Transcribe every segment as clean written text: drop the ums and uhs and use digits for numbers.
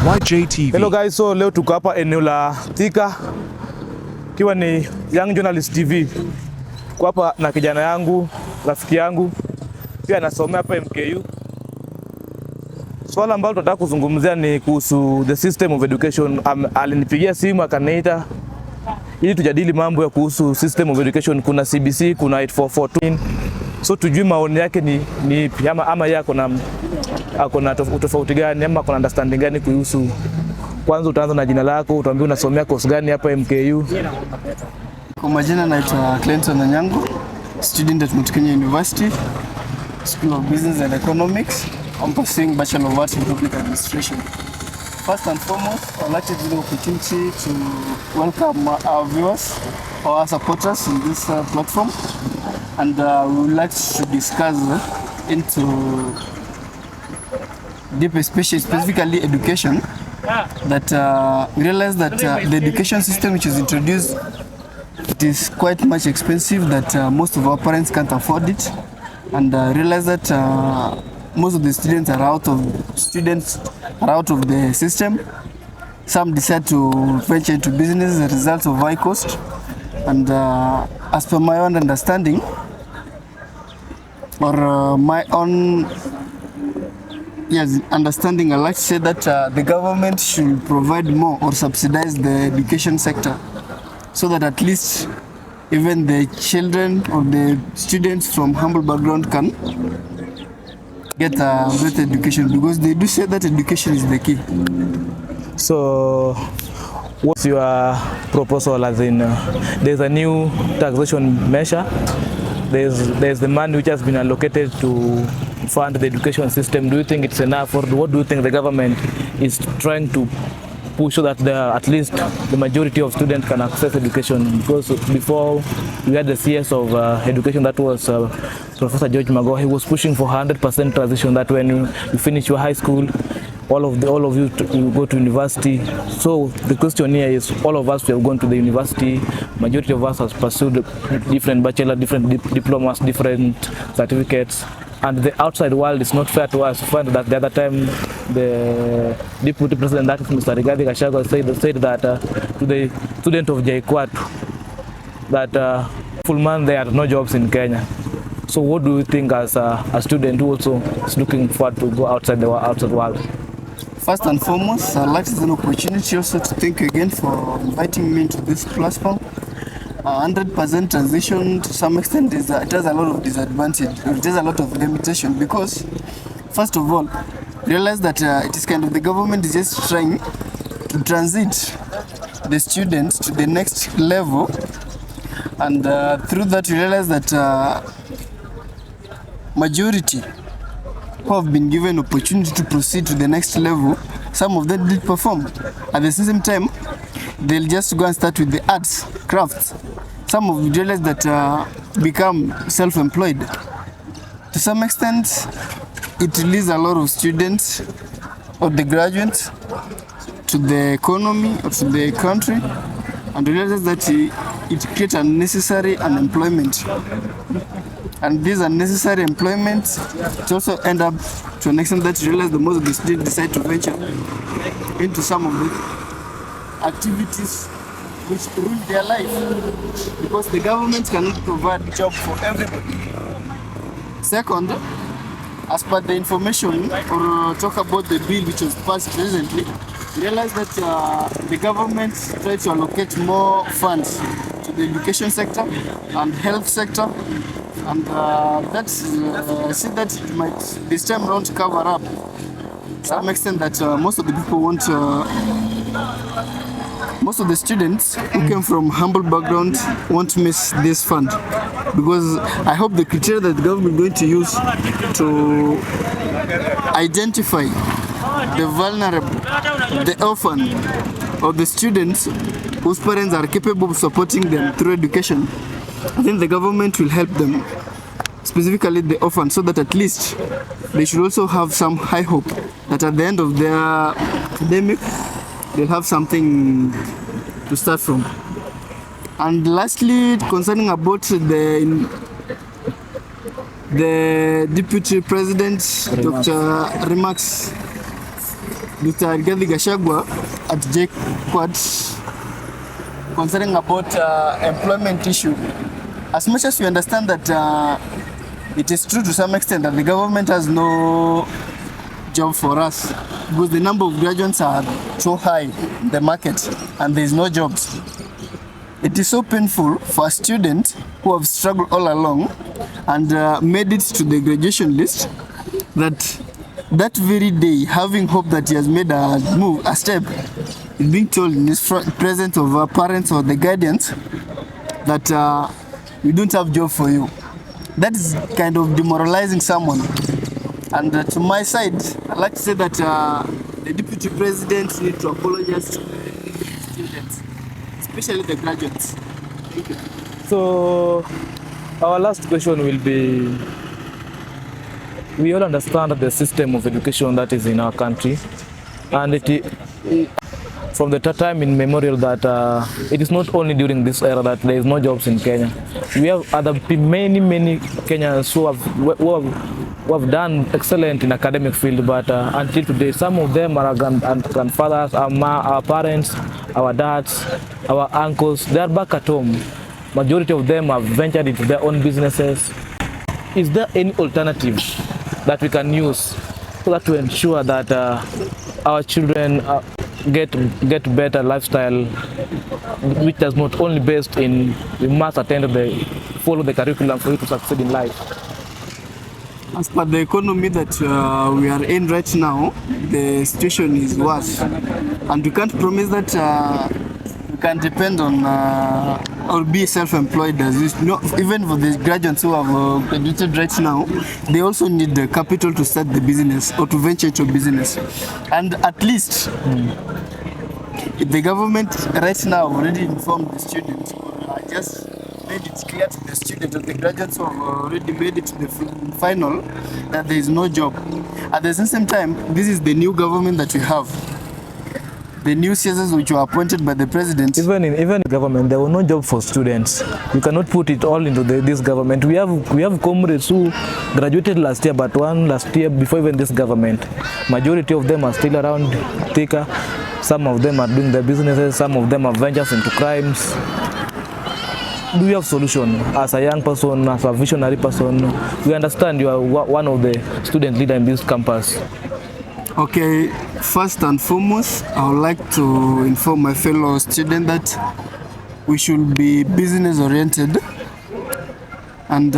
YJTV. Hello guys, so leo tuko hapa eneo la Thika kiwa ni Young Journalist TV. Tuko hapa na kijana yangu, rafiki yangu, pia anasomea hapa MKU. Swala ambalo tunataka kuzungumzia ni kuhusu the system of education. Alinipigia simu akaniita ili tujadili mambo ya kuhusu system of education. Kuna CBC, kuna 8442. So tujue maoni yake ni ama yako na utofauti gani ama kuna understanding gani kuhusu. Kwanza utaanza na jina lako, utuambie unasomea course gani hapa MKU. Kwa majina naitwa Clinton Anyango, student at Mwelekeo University, School of Business and Economics. I'm pursuing Bachelor of Arts in Public Administration. First and foremost, I'd like to take the opportunity to welcome our viewers or our supporters in this platform, and we would like to discuss into deep, specifically education. That we realize that the education system which is introduced, it is quite much expensive, that most of our parents can't afford it, and realize that most of the students are out of the system. Some decide to venture into business as a result of high cost, and as per my own understanding or my own understanding, I like to say that the government should provide more or subsidize the education sector, so that at least even the children or the students from humble background can get a better education, because they do say that education is the key. So what's your proposal, as in there's a new taxation measure, there's the money which has been allocated to fund the education system. Do you think it's enough, or what do you think the government is trying to push so that at least the majority of students can access education? Because before we had the CS of education, that was Professor George Mago. He was pushing for 100% transition, that when you finish your high school, all of you go to university. So the question here is, all of us, we have gone to the university, majority of us has pursued different bachelor, different diplomas, different certificates, and the outside world is not fair to us. To find that the other time the deputy president, that is Mr. Rigathi Gachagua, said that to the student of JKUAT that full month they had no jobs in Kenya. So what do you think as a student who also is looking forward to go outside the world? First and foremost, I'd like to take an opportunity also to thank you again for inviting me to this platform. 100% transition, to some extent, it has a lot of disadvantage. It has a lot of limitation, because first of all, realize that it is kind of the government is just trying to transit the students to the next level, and through that you realize that majority who have been given opportunity to proceed to the next level, some of them did perform. At the same time, they'll just go and start with the arts, crafts. Some of them realize that become self-employed. To some extent, it releases a lot of students or the graduates to the economy or to the country, and realizes that it creates unnecessary unemployment. And this unnecessary employment, it also end up to an extent that you realize the most of the students decide to venture into some of the activities which ruin their life, because the government cannot provide a job for everybody. Second, as per the information or talk about the bill which was passed recently, realize that the government tries to allocate more funds to the education sector and health sector, and that's see that it might this time around cover up to some extent that most of the people want most of the students who came from humble background won't miss this fund, because I hope the criteria that the government is going to use to identify the vulnerable, the orphan, or the students whose parents are capable of supporting them through education, I think the government will help them, specifically the orphan, so that at least they should also have some high hope that at the end of their academic they'll have something to start from. And lastly, concerning about the Deputy President, Dr. remarks Dr. Rigathi Gachagua at JKUAT concerning about employment issue. As much as we understand that it is true to some extent that the government has no job for us because the number of graduates are so high in the market and there is no jobs. It is so painful for a student who have struggled all along and made it to the graduation list that very day, having hope that he has made a move, a step, is being told in his presence of our parents or the guardians that we don't have job for you. That is kind of demoralizing someone. And to my side, I'd like to say that the deputy president needs to apologize to the students, especially the graduates. Thank you. So our last question will be, we all understand the system of education that is in our country, and from the time immemorial that it is not only during this era that there is no jobs in Kenya. We have many Kenyans who have done excellent in academic field, but until today, some of them are our grandfathers, our parents, our dads, our uncles. They are back at home. Majority of them have ventured into their own businesses. Is there any alternative that we can use so that to ensure that our children get better lifestyle, which is not only based in we must follow the curriculum for you to succeed in life? As per the economy that we are in right now, the situation is worse, and we can't promise that we can depend on or be self-employed as this. No, even for the graduates who have graduated right now, they also need the capital to start the business or to venture into business. And at least, if the government right now already informed the students or just made it clear to the students or the graduates who have already made it to the final that there is no job. At the same time, this is the new government that we have. The new CSs which were appointed by the president. Even in government, there were no job for students. You cannot put it all into this government. We have comrades who graduated last year, but one last year before even this government. Majority of them are still around Thika. Some of them are doing their businesses. Some of them are ventures into crimes. Do you have solution as a young person, as a visionary person? We understand you are one of the student leader in this campus. Okay, first and foremost, I would like to inform my fellow students that we should be business oriented, and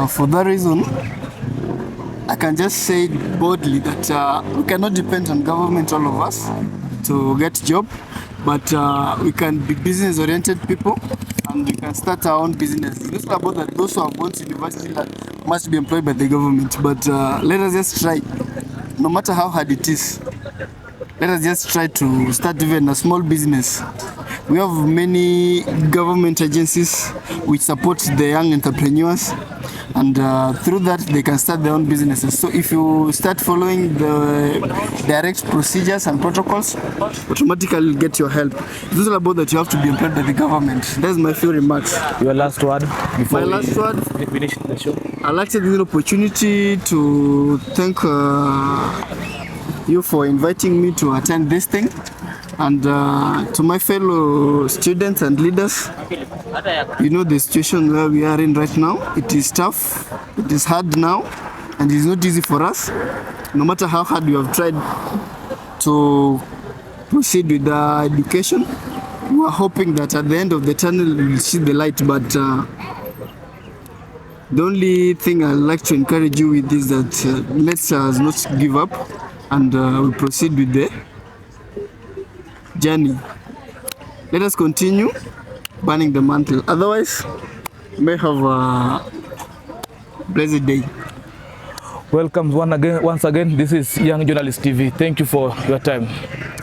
for that reason, I can just say boldly that we cannot depend on government, all of us, to get job, but we can be business oriented people and we can start our own business. It's not about that those who have gone to university that must be employed by the government, but let us just try. No matter how hard it is, let us just try to start even a small business. We have many government agencies which support the young entrepreneurs, and through that they can start their own businesses. So if you start following the direct procedures and protocols, automatically you'll get your help. It's not about that you have to be employed by the government. That's my few remarks. Your last word before my last word, finish the show. I'd like to take this opportunity to thank you for inviting me to attend this thing, and to my fellow students and leaders. You know the situation where we are in right now. It is tough, it is hard now, and it is not easy for us. No matter how hard we have tried to proceed with our education, we are hoping that at the end of the tunnel we will see the light, but the only thing I'd like to encourage you with is that let's not give up, and we proceed with the journey. Let us continue burning the mantle. Otherwise, you may have a blessed day. Welcome once again. This is Young Journalist TV. Thank you for your time.